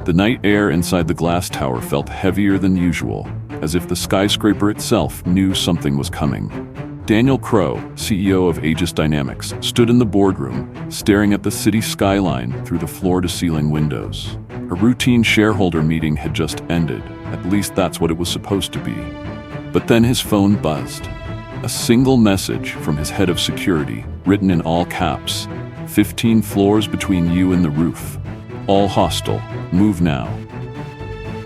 The night air inside the glass tower felt heavier than usual, as if the skyscraper itself knew something was coming. Daniel Crow, CEO of Aegis Dynamics, stood in the boardroom, staring at the city skyline through the floor-to-ceiling windows. A routine shareholder meeting had just ended, at least that's what it was supposed to be. But then his phone buzzed. A single message from his head of security, written in all caps: 15 floors between you and the roof. All hostile. Move now.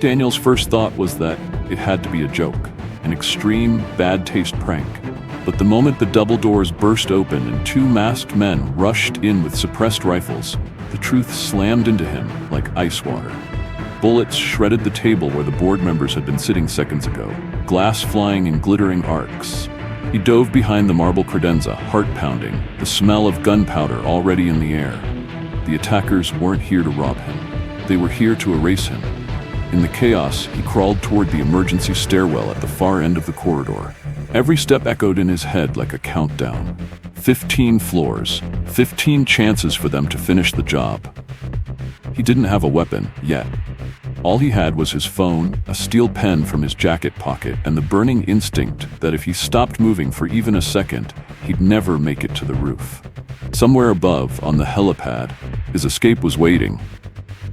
Daniel's first thought was that it had to be a joke, an extreme, bad-taste prank. But the moment the double doors burst open and two masked men rushed in with suppressed rifles, the truth slammed into him like ice water. Bullets shredded the table where the board members had been sitting seconds ago, glass flying in glittering arcs. He dove behind the marble credenza, heart pounding, the smell of gunpowder already in the air. The attackers weren't here to rob him. They were here to erase him. In the chaos, he crawled toward the emergency stairwell at the far end of the corridor. Every step echoed in his head like a countdown. 15 floors, 15 chances for them to finish the job. He didn't have a weapon, yet. All he had was his phone, a steel pen from his jacket pocket, and the burning instinct that if he stopped moving for even a second, he'd never make it to the roof. Somewhere above, on the helipad, his escape was waiting.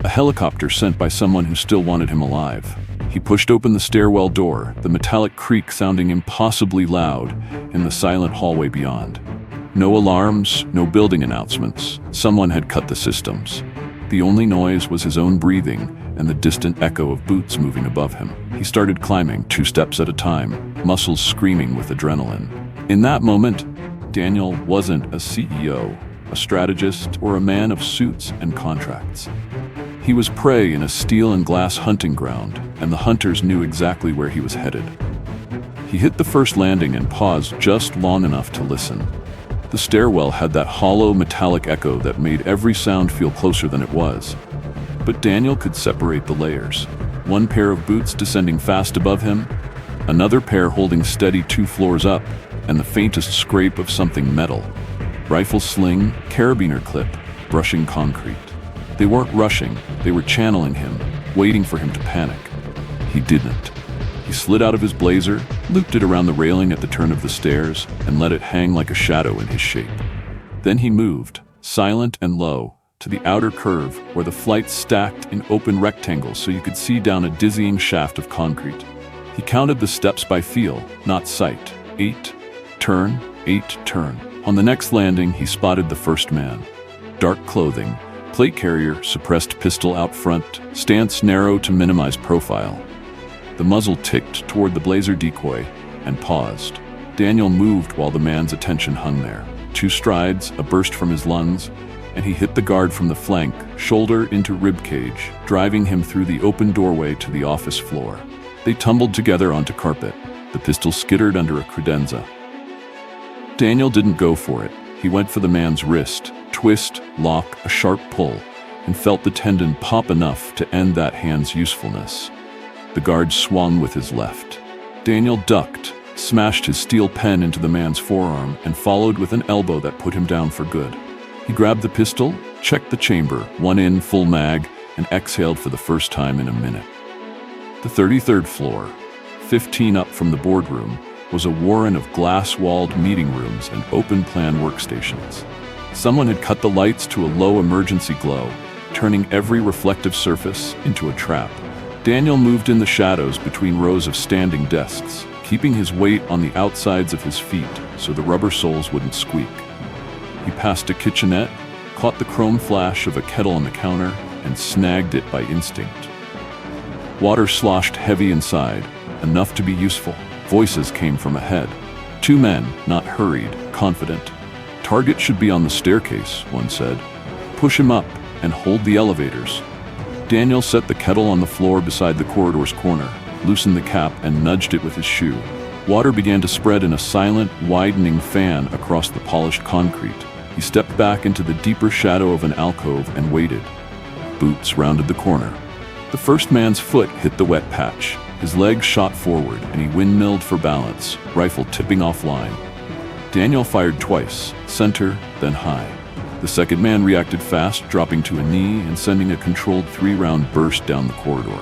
A helicopter sent by someone who still wanted him alive. He pushed open the stairwell door, the metallic creak sounding impossibly loud in the silent hallway beyond. No alarms, no building announcements. Someone had cut the systems. The only noise was his own breathing and the distant echo of boots moving above him. He started climbing, 2 steps at a time, muscles screaming with adrenaline. In that moment, Daniel wasn't a CEO, a strategist, or a man of suits and contracts. He was prey in a steel and glass hunting ground, and the hunters knew exactly where he was headed. He hit the first landing and paused just long enough to listen. The stairwell had that hollow metallic echo that made every sound feel closer than it was. But Daniel could separate the layers. One pair of boots descending fast above him, another pair holding steady 2 floors up, and the faintest scrape of something metal. Rifle sling, carabiner clip, brushing concrete. They weren't rushing, they were channeling him, waiting for him to panic. He didn't. He slid out of his blazer, looped it around the railing at the turn of the stairs, and let it hang like a shadow in his shape. Then he moved, silent and low, to the outer curve where the flights stacked in open rectangles so you could see down a dizzying shaft of concrete. He counted the steps by feel, not sight. 8, turn, 8, turn. On the next landing, he spotted the first man. Dark clothing, plate carrier, suppressed pistol out front, stance narrow to minimize profile. The muzzle ticked toward the blazer decoy and paused. Daniel moved while the man's attention hung there. 2 strides, a burst from his lungs, and he hit the guard from the flank, shoulder into ribcage, driving him through the open doorway to the office floor. They tumbled together onto carpet. The pistol skittered under a credenza. Daniel didn't go for it. He went for the man's wrist, twist, lock, a sharp pull, and felt the tendon pop enough to end that hand's usefulness. The guard swung with his left. Daniel ducked, smashed his steel pen into the man's forearm, and followed with an elbow that put him down for good. He grabbed the pistol, checked the chamber, 1 in, full mag, and exhaled for the first time in a minute. The 33rd floor, 15 up from the boardroom, was a warren of glass-walled meeting rooms and open-plan workstations. Someone had cut the lights to a low emergency glow, turning every reflective surface into a trap. Daniel moved in the shadows between rows of standing desks, keeping his weight on the outsides of his feet so the rubber soles wouldn't squeak. He passed a kitchenette, caught the chrome flash of a kettle on the counter, and snagged it by instinct. Water sloshed heavy inside, enough to be useful. Voices came from ahead. 2 men, not hurried, confident. Target should be on the staircase, one said. Push him up and hold the elevators. Daniel set the kettle on the floor beside the corridor's corner, loosened the cap and nudged it with his shoe. Water began to spread in a silent, widening fan across the polished concrete. He stepped back into the deeper shadow of an alcove and waited. Boots rounded the corner. The first man's foot hit the wet patch. His leg shot forward, and he windmilled for balance, rifle tipping offline. Daniel fired twice, center, then high. The second man reacted fast, dropping to a knee and sending a controlled 3-round burst down the corridor.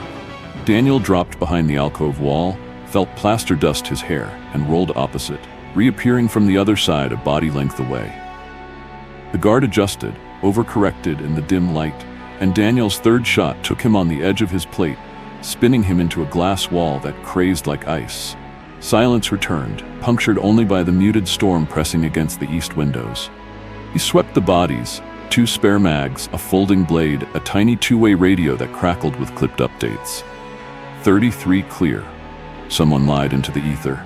Daniel dropped behind the alcove wall, felt plaster dust his hair, and rolled opposite, reappearing from the other side a body length away. The guard adjusted, overcorrected in the dim light, and Daniel's third shot took him on the edge of his plate, spinning him into a glass wall that crazed like ice. Silence returned, punctured only by the muted storm pressing against the east windows. He swept the bodies, 2 spare mags, a folding blade, a tiny 2-way radio that crackled with clipped updates. 33 clear. Someone lied into the ether.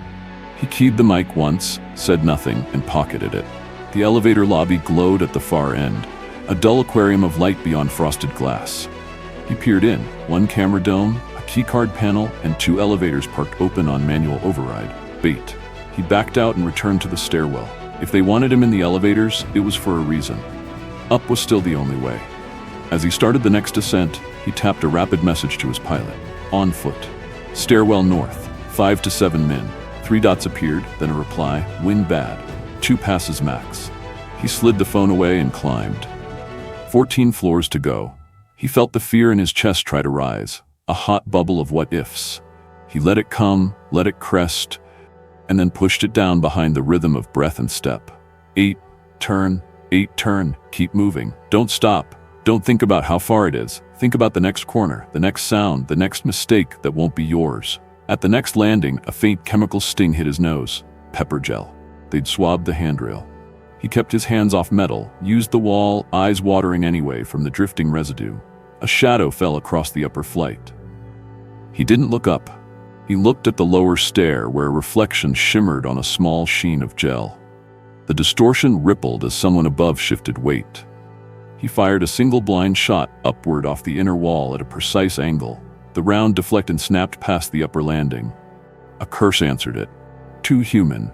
He keyed the mic once, said nothing, and pocketed it. The elevator lobby glowed at the far end, a dull aquarium of light beyond frosted glass. He peered in, 1 camera dome, a keycard panel, and 2 elevators parked open on manual override. Bait. He backed out and returned to the stairwell. If they wanted him in the elevators, it was for a reason. Up was still the only way. As he started the next descent, he tapped a rapid message to his pilot. On foot. Stairwell north. 5 to 7 min. 3 dots appeared, then a reply. Wind bad. 2 passes max. He slid the phone away and climbed. 14 floors to go. He felt the fear in his chest try to rise, a hot bubble of what-ifs. He let it come, let it crest, and then pushed it down behind the rhythm of breath and step. 8, turn, 8, turn, keep moving. Don't stop. Don't think about how far it is. Think about the next corner, the next sound, the next mistake that won't be yours. At the next landing, a faint chemical sting hit his nose. Pepper gel. They'd swabbed the handrail. He kept his hands off metal, used the wall, eyes watering anyway from the drifting residue. A shadow fell across the upper flight. He didn't look up. He looked at the lower stair where a reflection shimmered on a small sheen of gel. The distortion rippled as someone above shifted weight. He fired a single blind shot upward off the inner wall at a precise angle. The round deflected and snapped past the upper landing. A curse answered it. Too human.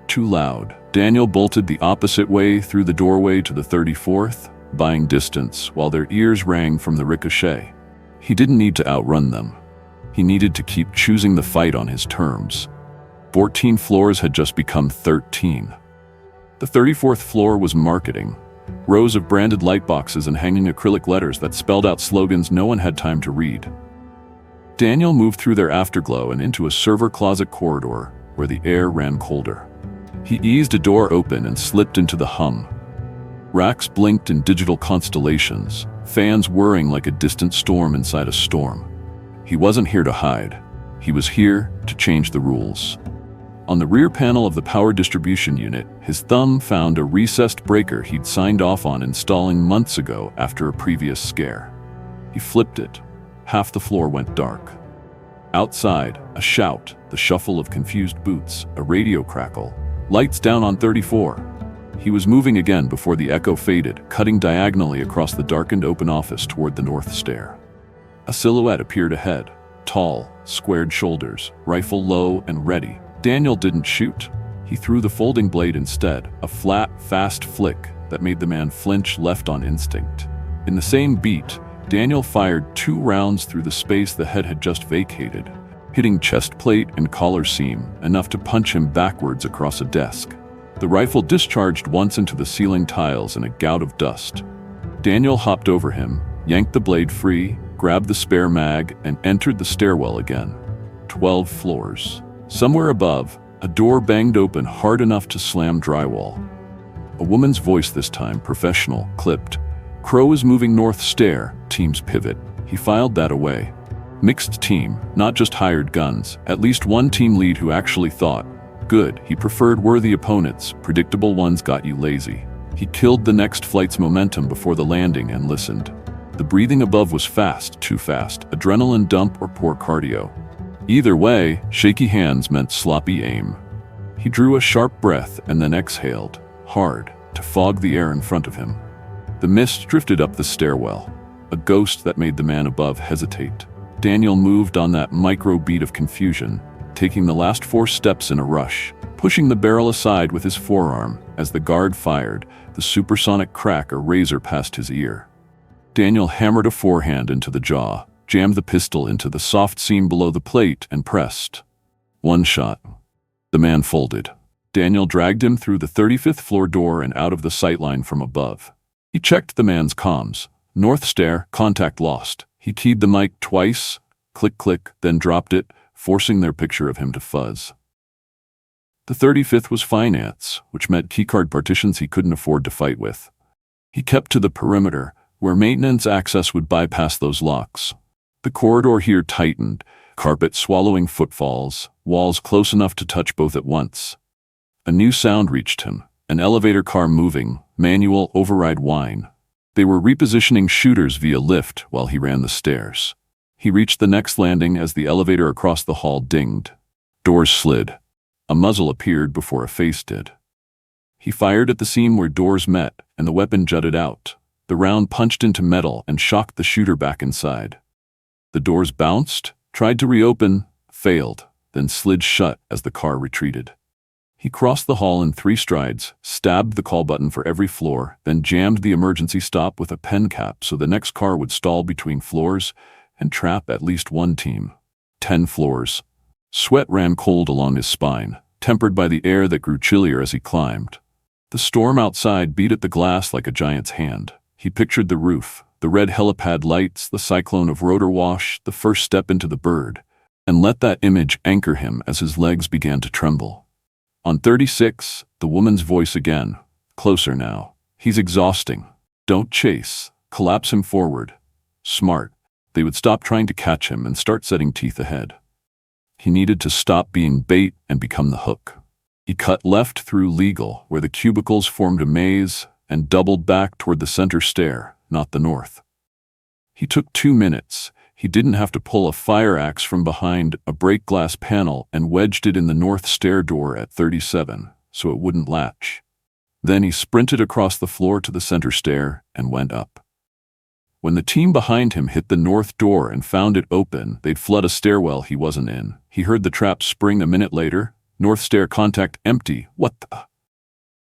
Too loud. Daniel bolted the opposite way through the doorway to the 34th, buying distance while their ears rang from the ricochet. He didn't need to outrun them. He needed to keep choosing the fight on his terms. 14 floors had just become 13. The 34th floor was marketing. Rows of branded light boxes and hanging acrylic letters that spelled out slogans no one had time to read. Daniel moved through their afterglow and into a server closet corridor where the air ran colder. He eased a door open and slipped into the hum. Racks blinked in digital constellations, fans whirring like a distant storm inside a storm. He wasn't here to hide. He was here to change the rules. On the rear panel of the power distribution unit, his thumb found a recessed breaker he'd signed off on installing months ago after a previous scare. He flipped it. Half the floor went dark. Outside, a shout, the shuffle of confused boots, a radio crackle. Lights down on 34. He was moving again before the echo faded, cutting diagonally across the darkened open office toward the north stair. A silhouette appeared ahead, tall, squared shoulders, rifle low and ready. Daniel didn't shoot. He threw the folding blade instead, a flat, fast flick that made the man flinch left on instinct. In the same beat, Daniel fired 2 rounds through the space the head had just vacated, hitting chest plate and collar seam, enough to punch him backwards across a desk. The rifle discharged once into the ceiling tiles in a gout of dust. Daniel hopped over him, yanked the blade free, grabbed the spare mag, and entered the stairwell again. 12 floors. Somewhere above, a door banged open hard enough to slam drywall. A woman's voice this time, professional, clipped. Crow is moving north stair, teams pivot. He filed that away. Mixed team, not just hired guns, at least one team lead who actually thought. Good, he preferred worthy opponents, predictable ones got you lazy. He killed the next flight's momentum before the landing and listened. The breathing above was fast, too fast, adrenaline dump or poor cardio. Either way, shaky hands meant sloppy aim. He drew a sharp breath and then exhaled, hard, to fog the air in front of him. The mist drifted up the stairwell, a ghost that made the man above hesitate. Daniel moved on that micro beat of confusion, taking the last 4 steps in a rush, pushing the barrel aside with his forearm as the guard fired, the supersonic crack a razor past his ear. Daniel hammered a forehand into the jaw, jammed the pistol into the soft seam below the plate, and pressed. 1 shot. The man folded. Daniel dragged him through the 35th floor door and out of the sightline from above. He checked the man's comms. North stair, contact lost. He keyed the mic twice, click click, then dropped it, forcing their picture of him to fuzz. The 35th was finance, which meant keycard partitions he couldn't afford to fight with. He kept to the perimeter, where maintenance access would bypass those locks. The corridor here tightened, carpet swallowing footfalls, walls close enough to touch both at once. A new sound reached him, an elevator car moving, manual override whine. They were repositioning shooters via lift while he ran the stairs. He reached the next landing as the elevator across the hall dinged. Doors slid. A muzzle appeared before a face did. He fired at the seam where doors met, and the weapon jutted out. The round punched into metal and shocked the shooter back inside. The doors bounced, tried to reopen, failed, then slid shut as the car retreated. He crossed the hall in 3 strides, stabbed the call button for every floor, then jammed the emergency stop with a pen cap so the next car would stall between floors and trap at least one team. 10 floors. Sweat ran cold along his spine, tempered by the air that grew chillier as he climbed. The storm outside beat at the glass like a giant's hand. He pictured the roof, the red helipad lights, the cyclone of rotor wash, the first step into the bird, and let that image anchor him as his legs began to tremble. On 36, the woman's voice again, closer now. He's exhausting. Don't chase. Collapse him forward. Smart. They would stop trying to catch him and start setting teeth ahead. He needed to stop being bait and become the hook. He cut left through legal, where the cubicles formed a maze, and doubled back toward the center stair, not the north. He took 2 minutes. He didn't have to pull a fire axe from behind a break glass panel and wedged it in the north stair door at 37, so it wouldn't latch. Then he sprinted across the floor to the center stair and went up. When the team behind him hit the north door and found it open, they'd flood a stairwell he wasn't in. He heard the trap spring a minute later. North stair contact empty. What the?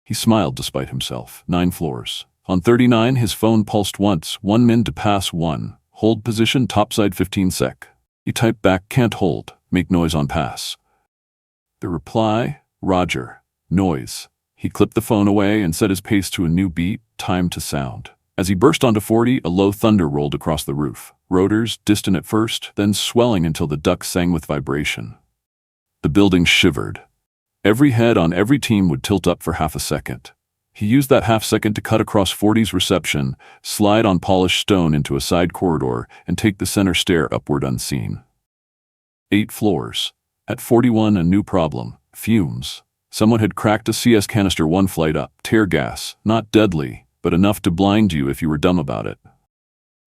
He smiled despite himself. 9 floors. On 39, his phone pulsed once. 1 min to pass 1. Hold position topside 15 sec. He typed back, can't hold. Make noise on pass. The reply, Roger. Noise. He clipped the phone away and set his pace to a new beat, time to sound. As he burst onto 40, a low thunder rolled across the roof. Rotors, distant at first, then swelling until the ducts sang with vibration. The building shivered. Every head on every team would tilt up for half a second. He used that half second to cut across 40's reception, slide on polished stone into a side corridor, and take the center stair upward unseen. 8 floors. At 41, a new problem. Fumes. Someone had cracked a CS canister 1 flight up. Tear gas. Not deadly, but enough to blind you if you were dumb about it.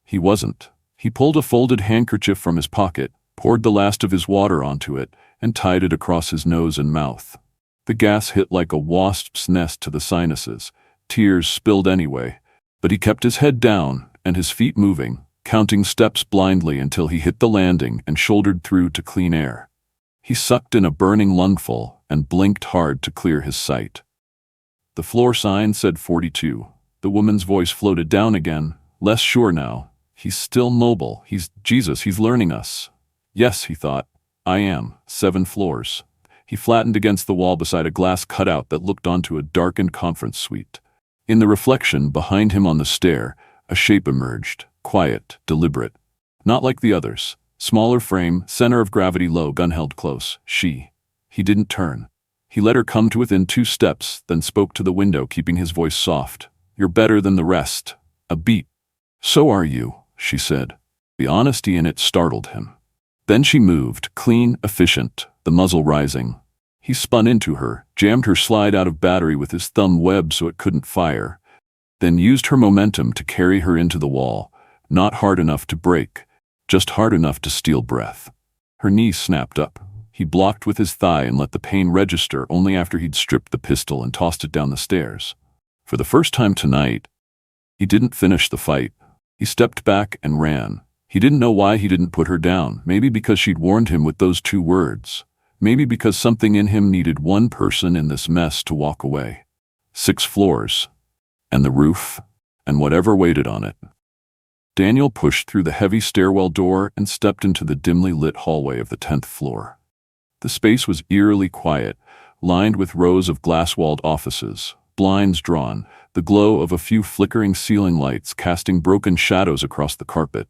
He wasn't. He pulled a folded handkerchief from his pocket, poured the last of his water onto it, and tied it across his nose and mouth. The gas hit like a wasp's nest to the sinuses. Tears spilled anyway, but he kept his head down and his feet moving, counting steps blindly until he hit the landing and shouldered through to clean air. He sucked in a burning lungful and blinked hard to clear his sight. The floor sign said 42. The woman's voice floated down again, less sure now. He's still mobile. He's learning us. Yes, he thought. I am. 7 floors. He flattened against the wall beside a glass cutout that looked onto a darkened conference suite. In the reflection behind him on the stair, a shape emerged, quiet, deliberate. Not like the others. Smaller frame, center of gravity low, gun held close. She. He didn't turn. He let her come to within 2 steps, then spoke to the window, keeping his voice soft. You're better than the rest. A beat. So are you, she said. The honesty in it startled him. Then she moved, clean, efficient, the muzzle rising. He spun into her, jammed her slide out of battery with his thumb web so it couldn't fire, then used her momentum to carry her into the wall, not hard enough to break, just hard enough to steal breath. Her knees snapped up. He blocked with his thigh and let the pain register only after he'd stripped the pistol and tossed it down the stairs. For the first time tonight, he didn't finish the fight. He stepped back and ran. He didn't know why he didn't put her down, maybe because she'd warned him with those 2 words. Maybe because something in him needed one person in this mess to walk away. 6 floors. And the roof, and whatever waited on it. Daniel pushed through the heavy stairwell door and stepped into the dimly lit hallway of the 10th floor. The space was eerily quiet, lined with rows of glass-walled offices, blinds drawn, the glow of a few flickering ceiling lights casting broken shadows across the carpet.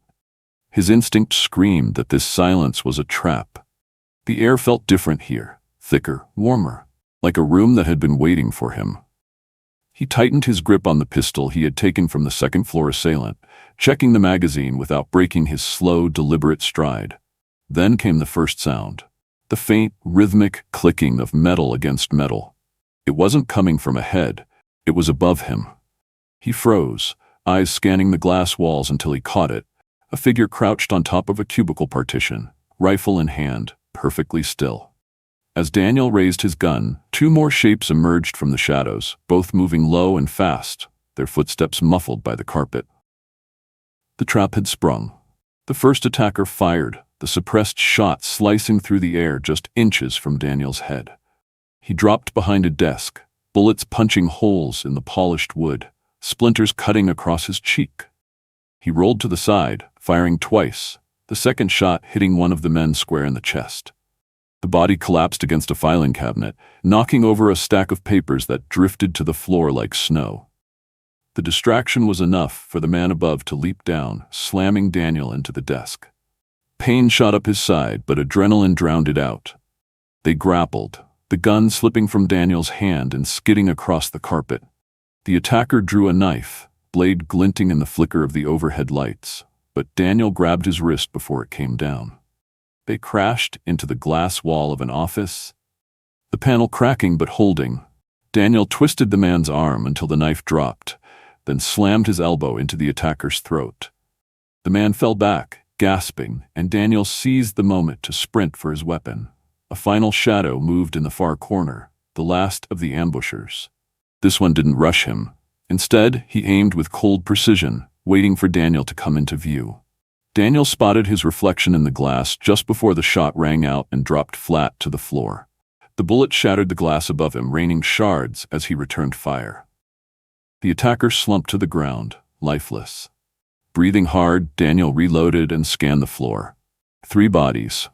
His instinct screamed that this silence was a trap. The air felt different here, thicker, warmer, like a room that had been waiting for him. He tightened his grip on the pistol he had taken from the second-floor assailant, checking the magazine without breaking his slow, deliberate stride. Then came the first sound, the faint, rhythmic clicking of metal against metal. It wasn't coming from ahead, it was above him. He froze, eyes scanning the glass walls until he caught it, a figure crouched on top of a cubicle partition, rifle in hand, perfectly still. As Daniel raised his gun, two more shapes emerged from the shadows, both moving low and fast, their footsteps muffled by the carpet. The trap had sprung. The first attacker fired, the suppressed shot slicing through the air just inches from Daniel's head. He dropped behind a desk, bullets punching holes in the polished wood, splinters cutting across his cheek. He rolled to the side, firing twice, the second shot hitting one of the men square in the chest. The body collapsed against a filing cabinet, knocking over a stack of papers that drifted to the floor like snow. The distraction was enough for the man above to leap down, slamming Daniel into the desk. Pain shot up his side, but adrenaline drowned it out. They grappled, the gun slipping from Daniel's hand and skidding across the carpet. The attacker drew a knife, blade glinting in the flicker of the overhead lights, but Daniel grabbed his wrist before it came down. They crashed into the glass wall of an office, the panel cracking but holding. Daniel twisted the man's arm until the knife dropped, then slammed his elbow into the attacker's throat. The man fell back, gasping, and Daniel seized the moment to sprint for his weapon. A final shadow moved in the far corner, the last of the ambushers. This one didn't rush him. Instead, he aimed with cold precision, waiting for Daniel to come into view. Daniel spotted his reflection in the glass just before the shot rang out and dropped flat to the floor. The bullet shattered the glass above him, raining shards as he returned fire. The attacker slumped to the ground, lifeless. Breathing hard, Daniel reloaded and scanned the floor. 3 bodies.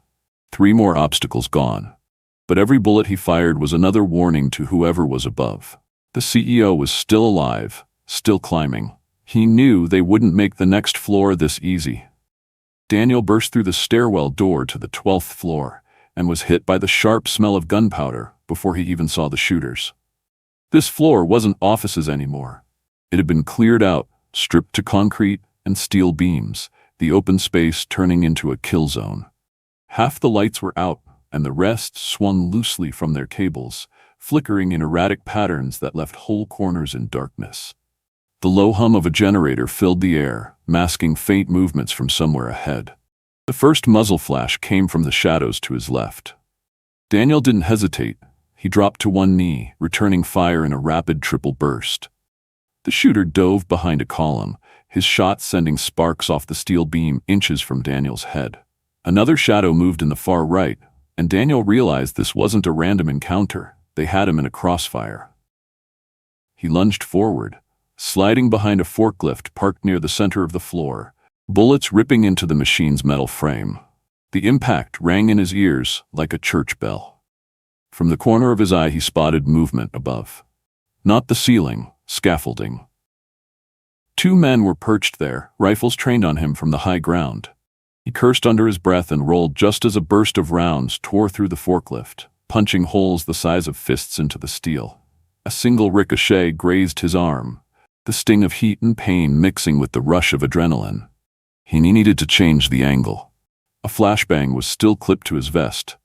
3 more obstacles gone. But every bullet he fired was another warning to whoever was above. The CEO was still alive, still climbing. He knew they wouldn't make the next floor this easy. Daniel burst through the stairwell door to the 12th floor and was hit by the sharp smell of gunpowder before he even saw the shooters. This floor wasn't offices anymore. It had been cleared out, stripped to concrete and steel beams, the open space turning into a kill zone. Half the lights were out, and the rest swung loosely from their cables, flickering in erratic patterns that left whole corners in darkness. The low hum of a generator filled the air, masking faint movements from somewhere ahead. The first muzzle flash came from the shadows to his left. Daniel didn't hesitate. He dropped to one knee, returning fire in a rapid triple burst. The shooter dove behind a column, his shot sending sparks off the steel beam inches from Daniel's head. Another shadow moved in the far right, and Daniel realized this wasn't a random encounter. They had him in a crossfire. He lunged forward, sliding behind a forklift parked near the center of the floor, bullets ripping into the machine's metal frame. The impact rang in his ears like a church bell. From the corner of his eye he spotted movement above. Not the ceiling, scaffolding. 2 men were perched there, rifles trained on him from the high ground. He cursed under his breath and rolled just as a burst of rounds tore through the forklift, punching holes the size of fists into the steel. A single ricochet grazed his arm, the sting of heat and pain mixing with the rush of adrenaline. He needed to change the angle. A flashbang was still clipped to his vest,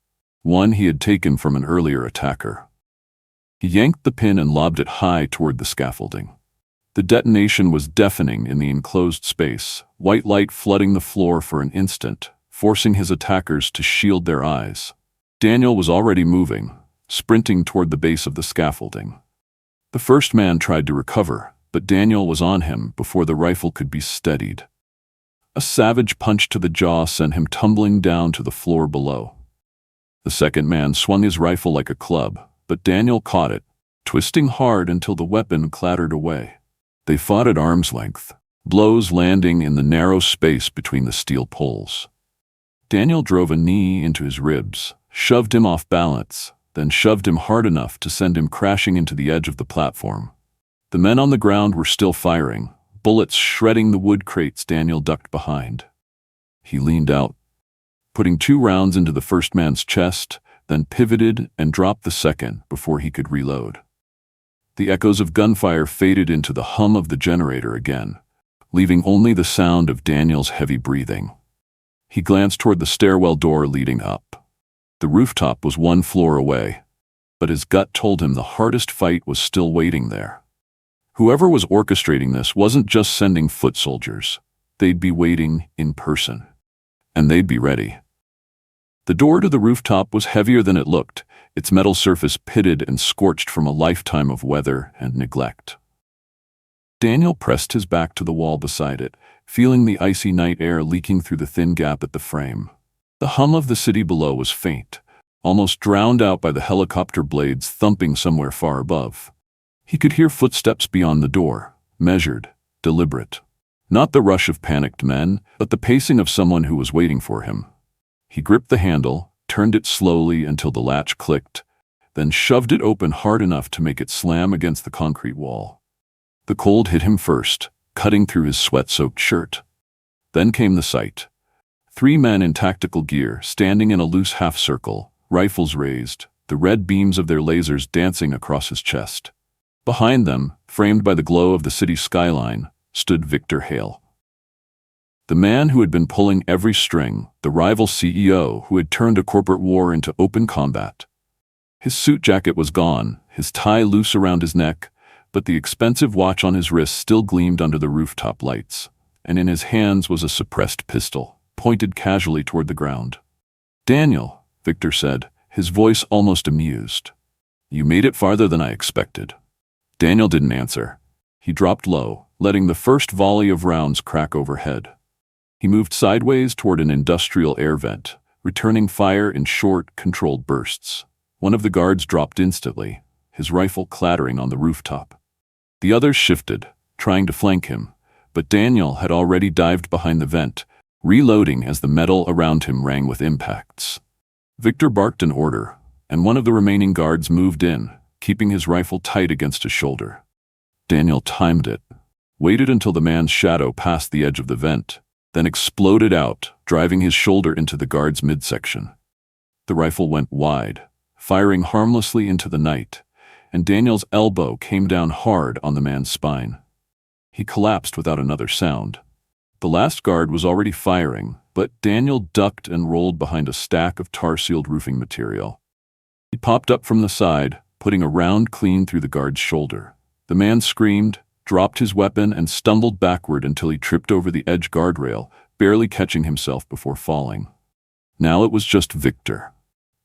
one he had taken from an earlier attacker. He yanked the pin and lobbed it high toward the scaffolding. The detonation was deafening in the enclosed space, white light flooding the floor for an instant, forcing his attackers to shield their eyes. Daniel was already moving, sprinting toward the base of the scaffolding. The first man tried to recover, but Daniel was on him before the rifle could be steadied. A savage punch to the jaw sent him tumbling down to the floor below. The second man swung his rifle like a club, but Daniel caught it, twisting hard until the weapon clattered away. They fought at arm's length, blows landing in the narrow space between the steel poles. Daniel drove a knee into his ribs, shoved him off balance, then shoved him hard enough to send him crashing into the edge of the platform. The men on the ground were still firing, bullets shredding the wood crates Daniel ducked behind. He leaned out, putting 2 rounds into the first man's chest, then pivoted and dropped the second before he could reload. The echoes of gunfire faded into the hum of the generator again, leaving only the sound of Daniel's heavy breathing. He glanced toward the stairwell door leading up. The rooftop was 1 floor away, but his gut told him the hardest fight was still waiting there. Whoever was orchestrating this wasn't just sending foot soldiers. They'd be waiting in person. And they'd be ready. The door to the rooftop was heavier than it looked, its metal surface pitted and scorched from a lifetime of weather and neglect. Daniel pressed his back to the wall beside it, feeling the icy night air leaking through the thin gap at the frame. The hum of the city below was faint, almost drowned out by the helicopter blades thumping somewhere far above. He could hear footsteps beyond the door, measured, deliberate. Not the rush of panicked men, but the pacing of someone who was waiting for him. He gripped the handle, turned it slowly until the latch clicked, then shoved it open hard enough to make it slam against the concrete wall. The cold hit him first, cutting through his sweat-soaked shirt. Then came the sight. 3 men in tactical gear, standing in a loose half-circle, rifles raised, the red beams of their lasers dancing across his chest. Behind them, framed by the glow of the city skyline, stood Victor Hale. The man who had been pulling every string, the rival CEO who had turned a corporate war into open combat. His suit jacket was gone, his tie loose around his neck, but the expensive watch on his wrist still gleamed under the rooftop lights, and in his hands was a suppressed pistol, pointed casually toward the ground. "Daniel," Victor said, his voice almost amused. "You made it farther than I expected." Daniel didn't answer. He dropped low, letting the first volley of rounds crack overhead. He moved sideways toward an industrial air vent, returning fire in short, controlled bursts. One of the guards dropped instantly, his rifle clattering on the rooftop. The others shifted, trying to flank him, but Daniel had already dived behind the vent, reloading as the metal around him rang with impacts. Victor barked an order, and one of the remaining guards moved in, keeping his rifle tight against his shoulder. Daniel timed it, waited until the man's shadow passed the edge of the vent, then exploded out, driving his shoulder into the guard's midsection. The rifle went wide, firing harmlessly into the night, and Daniel's elbow came down hard on the man's spine. He collapsed without another sound. The last guard was already firing, but Daniel ducked and rolled behind a stack of tar-sealed roofing material. He popped up from the side, putting a round clean through the guard's shoulder. The man screamed, dropped his weapon, and stumbled backward until he tripped over the edge guardrail, barely catching himself before falling. Now it was just Victor.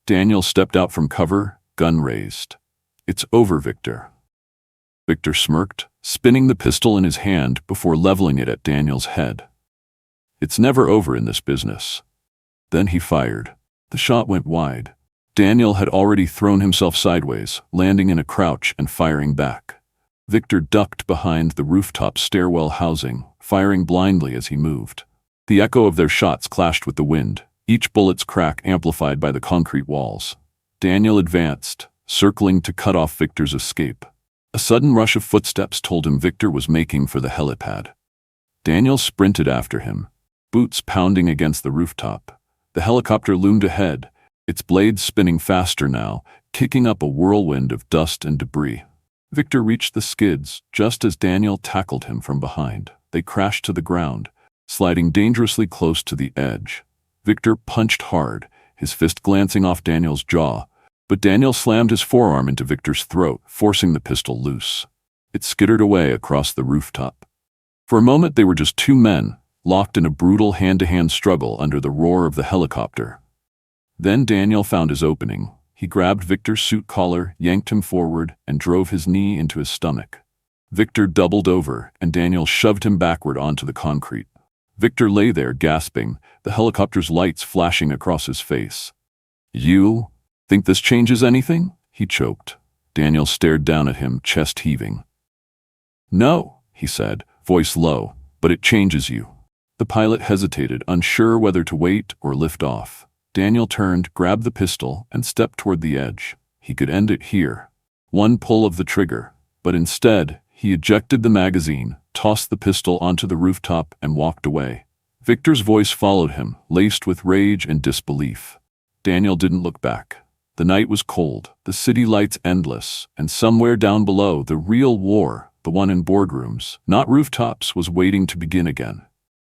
Daniel stepped out from cover, gun raised. "It's over, Victor." Victor smirked, spinning the pistol in his hand before leveling it at Daniel's head. "It's never over in this business." Then he fired. The shot went wide. Daniel had already thrown himself sideways, landing in a crouch and firing back. Victor ducked behind the rooftop stairwell housing, firing blindly as he moved. The echo of their shots clashed with the wind, each bullet's crack amplified by the concrete walls. Daniel advanced, circling to cut off Victor's escape. A sudden rush of footsteps told him Victor was making for the helipad. Daniel sprinted after him, boots pounding against the rooftop. The helicopter loomed ahead, its blades spinning faster now, kicking up a whirlwind of dust and debris. Victor reached the skids just as Daniel tackled him from behind. They crashed to the ground, sliding dangerously close to the edge. Victor punched hard, his fist glancing off Daniel's jaw, but Daniel slammed his forearm into Victor's throat, forcing the pistol loose. It skittered away across the rooftop. For a moment they were just 2 men, locked in a brutal hand-to-hand struggle under the roar of the helicopter. Then Daniel found his opening. He grabbed Victor's suit collar, yanked him forward, and drove his knee into his stomach. Victor doubled over, and Daniel shoved him backward onto the concrete. Victor lay there, gasping, the helicopter's lights flashing across his face. "You think this changes anything?" he choked. Daniel stared down at him, chest heaving. "No," he said, voice low, "but it changes you." The pilot hesitated, unsure whether to wait or lift off. Daniel turned, grabbed the pistol, and stepped toward the edge. He could end it here. One pull of the trigger, but instead, He ejected the magazine, tossed the pistol onto the rooftop, and walked away. Victor's voice followed him, laced with rage and disbelief. Daniel didn't look back. The night was cold, the city lights endless, and somewhere down below, the real war, the one in boardrooms, not rooftops, was waiting to begin again.